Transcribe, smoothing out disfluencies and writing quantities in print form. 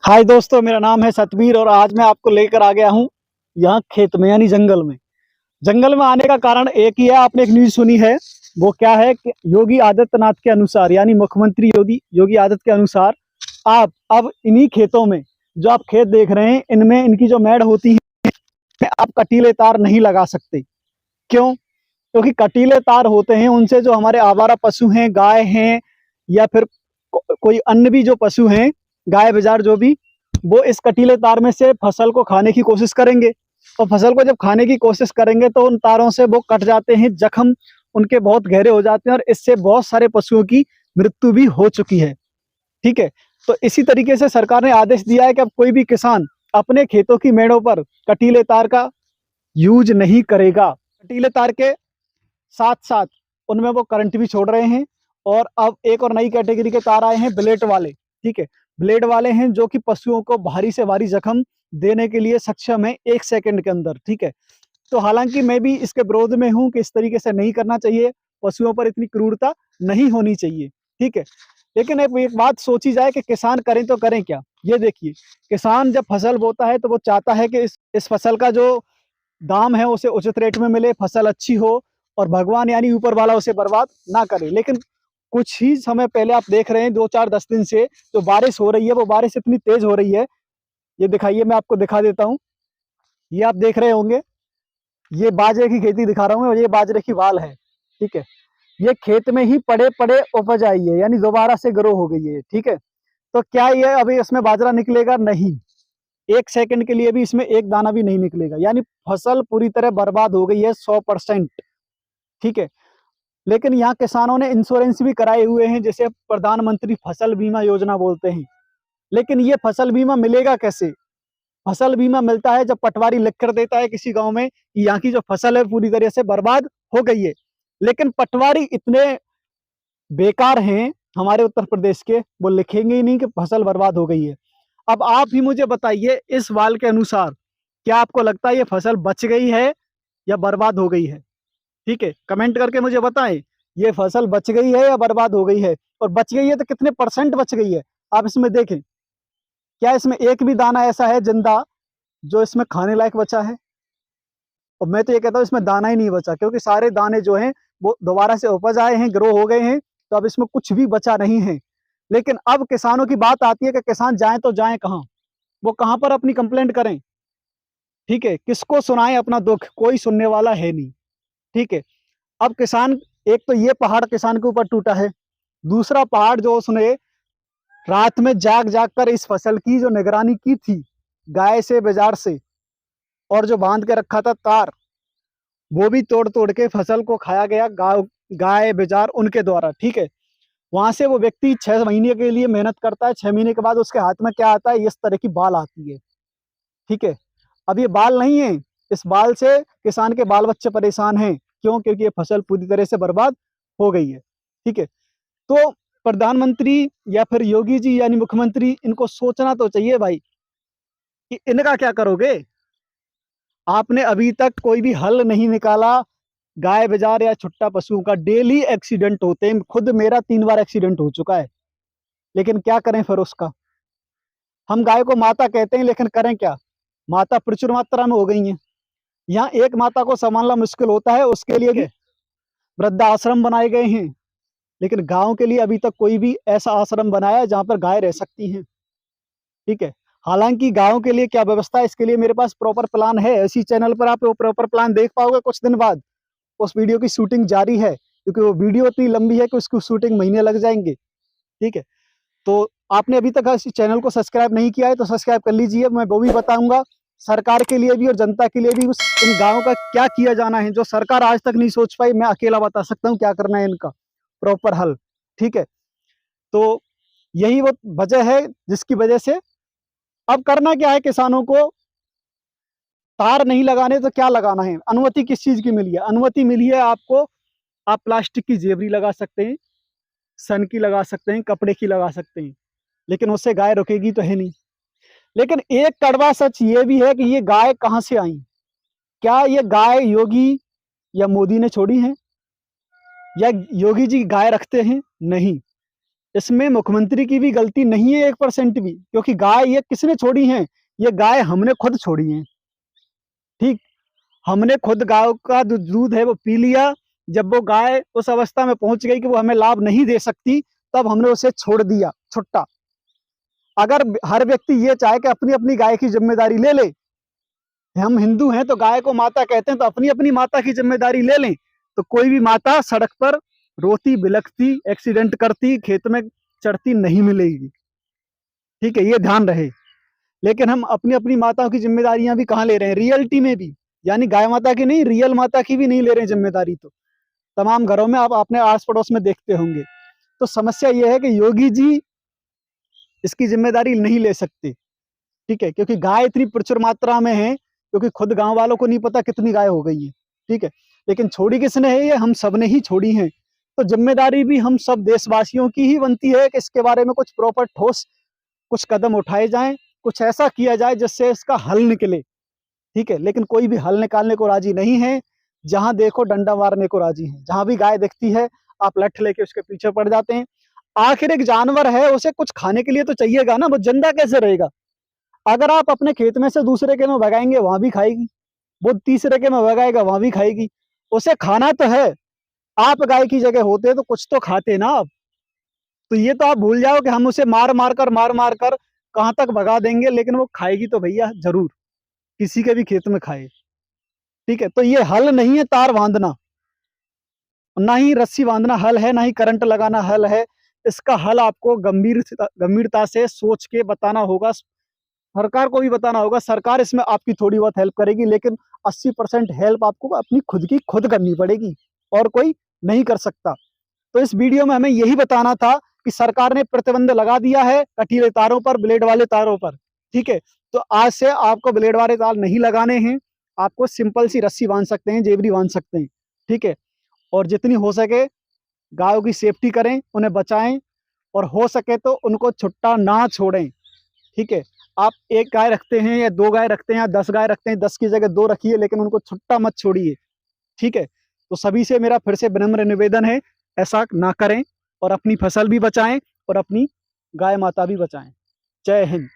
हाय दोस्तों, मेरा नाम है सतबीर और आज मैं आपको लेकर आ गया हूँ यहाँ खेत में यानी जंगल में। जंगल में आने का कारण एक ही है, आपने एक न्यूज़ सुनी है। वो क्या है कि योगी आदित्यनाथ के अनुसार यानी मुख्यमंत्री योगी योगी आदित्य के अनुसार आप अब इन्हीं खेतों में, जो आप खेत देख रहे हैं, इनमें इनकी जो मेड़ होती है, आप कटीले तार नहीं लगा सकते। क्यों? क्योंकि कटीले तार होते हैं, उनसे जो हमारे आवारा पशु हैं, गाय हैं या फिर कोई अन्य भी जो पशु हैं, गाय बाजार जो भी, वो इस कटीले तार में से फसल को खाने की कोशिश करेंगे। और फसल को जब खाने की कोशिश करेंगे तो उन तारों से वो कट जाते हैं, जख्म उनके बहुत गहरे हो जाते हैं और इससे बहुत सारे पशुओं की मृत्यु भी हो चुकी है। ठीक है, तो इसी तरीके से सरकार ने आदेश दिया है कि अब कोई भी किसान अपने खेतों की मेड़ों पर कटीले तार का यूज नहीं करेगा। कटीले तार के साथ साथ उनमें वो करंट भी छोड़ रहे हैं। और अब एक और नई कैटेगरी के तार आए हैं, ब्लेड वाले। ठीक है, ब्लेड वाले हैं जो कि पशुओं को भारी से भारी जख्म देने के लिए सक्षम है 1 सेकंड के अंदर। ठीक है, तो हालांकि मैं भी इसके विरोध में हूं कि इस तरीके से नहीं करना चाहिए, पशुओं पर इतनी क्रूरता नहीं होनी चाहिए। ठीक है, लेकिन अब एक बात सोची जाए कि किसान करें तो करें क्या। ये देखिए, किसान जब फसल बोता है तो वो चाहता है कि इस फसल का जो दाम है उसे उचित रेट में मिले, फसल अच्छी हो और भगवान यानी ऊपर वाला उसे बर्बाद ना करे। लेकिन कुछ ही समय पहले आप देख रहे हैं, 2-4-10 दिन से जो बारिश हो रही है, वो बारिश इतनी तेज हो रही है। ये दिखाइए, मैं आपको दिखा देता हूँ। ये आप देख रहे होंगे, ये बाजरे की खेती दिखा रहा हूँ और ये बाजरे की वाल है। ठीक है, ये खेत में ही पड़े पड़े उपज आई है, यानी दोबारा से ग्रो हो गई है। ठीक है, तो क्या ये अभी इसमें बाजरा निकलेगा? नहीं, 1 सेकंड के लिए भी इसमें एक दाना भी नहीं निकलेगा, यानी फसल पूरी तरह बर्बाद हो गई है 100%। ठीक है, लेकिन यहाँ किसानों ने इंश्योरेंस भी कराए हुए हैं, जैसे प्रधानमंत्री फसल बीमा योजना बोलते हैं। लेकिन ये फसल बीमा मिलेगा कैसे? फसल बीमा मिलता है जब पटवारी लिख कर देता है किसी गांव में कि यहाँ की जो फसल है पूरी तरह से बर्बाद हो गई है। लेकिन पटवारी इतने बेकार हैं हमारे उत्तर प्रदेश के, वो लिखेंगे ही नहीं कि फसल बर्बाद हो गई है। अब आप ही मुझे बताइए, इस वाल के अनुसार क्या आपको लगता है ये फसल बच गई है या बर्बाद हो गई है? ठीक है, कमेंट करके मुझे बताएं, ये फसल बच गई है या बर्बाद हो गई है? और बच गई है तो कितने परसेंट बच गई है? आप इसमें देखें, क्या इसमें एक भी दाना ऐसा है जिंदा जो इसमें खाने लायक बचा है? और मैं तो ये कहता हूँ इसमें दाना ही नहीं बचा, क्योंकि सारे दाने जो हैं वो दोबारा से उपज आए हैं, ग्रो हो गए हैं, तो अब इसमें कुछ भी बचा नहीं है। लेकिन अब किसानों की बात आती है कि किसान जाएं तो जाएं कहाँ, वो कहाँ पर अपनी कंप्लेंट करें? ठीक है, किसको सुनाएं अपना दुख? कोई सुनने वाला है नहीं। ठीक है, अब किसान, एक तो ये पहाड़ किसान के ऊपर टूटा है, दूसरा पहाड़ जो उसने रात में जाग जाग कर इस फसल की जो निगरानी की थी, गाय से बाजार से, और जो बांध के रखा था तार, वो भी तोड़ तोड़ के फसल को खाया गया, गाय बाजार उनके द्वारा। ठीक है, वहां से वो व्यक्ति 6 महीने के लिए मेहनत करता है, 6 महीने के बाद उसके हाथ में क्या आता है? इस तरह की बाल आती है। ठीक है, अब ये बाल नहीं है, इस बाल से किसान के बाल बच्चे परेशान हैं। क्यों? क्योंकि ये फसल पूरी तरह से बर्बाद हो गई है। ठीक है, तो प्रधानमंत्री या फिर योगी जी यानी मुख्यमंत्री, इनको सोचना तो चाहिए भाई कि इनका क्या करोगे। आपने अभी तक कोई भी हल नहीं निकाला। गाय बाजार या छुट्टा पशुओं का डेली एक्सीडेंट होते हैं, खुद मेरा 3 बार एक्सीडेंट हो चुका है। लेकिन क्या करें फिर उसका? हम गाय को माता कहते हैं, लेकिन करें क्या? माता प्रचुर मात्रा में हो गई हैं। यहाँ एक माता को संभालना मुश्किल होता है, उसके लिए भी वृद्धाश्रम बनाए गए हैं। लेकिन गांव के लिए अभी तक कोई भी ऐसा आश्रम बनाया है जहां पर गाय रह सकती हैं। ठीक है, हालांकि गांव के लिए क्या व्यवस्था है, इसके लिए मेरे पास प्रॉपर प्लान है। इसी चैनल पर आप वो प्रॉपर प्लान देख पाओगे कुछ दिन बाद। उस वीडियो की शूटिंग जारी है, क्योंकि वो वीडियो इतनी लंबी है कि उसकी शूटिंग महीने लग जाएंगे। ठीक है, तो आपने अभी तक इस चैनल को सब्सक्राइब नहीं किया है तो सब्सक्राइब कर लीजिए। मैं वो भी बताऊंगा सरकार के लिए भी और जनता के लिए भी, उस इन गाँव का क्या किया जाना है जो सरकार आज तक नहीं सोच पाई। मैं अकेला बता सकता हूँ क्या करना है इनका प्रॉपर हल। ठीक है, तो यही वो वजह है जिसकी वजह से अब करना क्या है, किसानों को तार नहीं लगाने तो क्या लगाना है? अनुमति किस चीज की मिली है? अनुमति मिली है आपको, आप प्लास्टिक की जेवरी लगा सकते हैं, सन की लगा सकते हैं, कपड़े की लगा सकते हैं, लेकिन उससे गाय रुकेगी तो है नहीं। लेकिन एक कड़वा सच ये भी है कि ये गाय कहाँ से आई? क्या ये गाय योगी या मोदी ने छोड़ी है, या योगी जी गाय रखते हैं? नहीं, इसमें मुख्यमंत्री की भी गलती नहीं है 1% भी, क्योंकि गाय ये किसने छोड़ी है? ये गाय हमने खुद छोड़ी है। ठीक, हमने खुद गाय का जो दूध है वो पी लिया। जब वो गाय उस अवस्था में पहुंच गई कि वो हमें लाभ नहीं दे सकती, तब हमने उसे छोड़ दिया छुट्टा। अगर हर व्यक्ति ये चाहे कि अपनी अपनी गाय की जिम्मेदारी ले ले, हम हिंदू हैं तो गाय को माता कहते हैं, तो अपनी अपनी माता की जिम्मेदारी ले लें, तो कोई भी माता सड़क पर रोती बिलखती एक्सीडेंट करती खेत में चढ़ती नहीं मिलेगी। ठीक है, ये ध्यान रहे। लेकिन हम अपनी अपनी माताओं की जिम्मेदारियां भी कहाँ ले रहे हैं? रियलिटी में भी, यानी गाय माता की नहीं, रियल माता की भी नहीं ले रहे हैं जिम्मेदारी। तो तमाम घरों में आप अपने आस पड़ोस में देखते होंगे। तो समस्या ये है कि योगी जी इसकी जिम्मेदारी नहीं ले सकते। ठीक है, क्योंकि गाय इतनी प्रचुर मात्रा में है, क्योंकि खुद गांव वालों को नहीं पता कितनी गाय हो गई है। ठीक है, लेकिन छोड़ी किसने है? ये हम सब ने ही छोड़ी है। तो जिम्मेदारी भी हम सब देशवासियों की ही बनती है कि इसके बारे में कुछ प्रॉपर ठोस कुछ कदम उठाए जाएं, कुछ ऐसा किया जाए जिससे इसका हल निकले। ठीक है, लेकिन कोई भी हल निकालने को राजी नहीं है। जहां देखो डंडा मारने को राजी है। जहां भी गाय दिखती है आप लठ लेके उसके पीछे पड़ जाते हैं। आखिर एक जानवर है, उसे कुछ खाने के लिए तो चाहिएगा ना, वो जिंदा कैसे रहेगा? अगर आप अपने खेत में से दूसरे के में भगाएंगे वहां भी खाएगी, वो तीसरे के में भगाएगा वहां भी खाएगी। उसे खाना तो है। आप गाय की जगह होते तो कुछ तो खाते ना आप। तो ये तो आप भूल जाओ कि हम उसे मार मार कर कहां तक भगा देंगे, लेकिन वो खाएगी तो भैया जरूर, किसी के भी खेत में खाए। ठीक है, तो ये हल नहीं है तार बांधना, ना ही रस्सी बांधना हल है, ना ही करंट लगाना हल है। इसका हल आपको गंभीरता से सोच के बताना होगा। सरकार को भी बताना होगा। सरकार इसमें आपकी थोड़ी बहुत हेल्प करेगी, लेकिन 80% हेल्प आपको अपनी खुद की खुद करनी पड़ेगी, और कोई नहीं कर सकता। तो इस वीडियो में हमें यही बताना था कि सरकार ने प्रतिबंध लगा दिया है कटीले तारों पर, ब्लेड वाले तारों पर। ठीक है, तो आज से आपको ब्लेड वाले तार नहीं लगाने हैं। आपको सिंपल सी रस्सी बांध सकते हैं, जेबरी बांध सकते हैं। ठीक है, और जितनी हो सके गायों की सेफ्टी करें, उन्हें बचाएं, और हो सके तो उनको छुट्टा ना छोड़ें। ठीक है, आप एक गाय रखते हैं या 2 गाय रखते हैं या 10 गाय रखते हैं, 10 की जगह 2 रखिए, लेकिन उनको छुट्टा मत छोड़िए। ठीक है, तो सभी से मेरा फिर से विनम्र निवेदन है, ऐसा ना करें, और अपनी फसल भी बचाएं और अपनी गाय माता भी बचाएं। जय हिंद।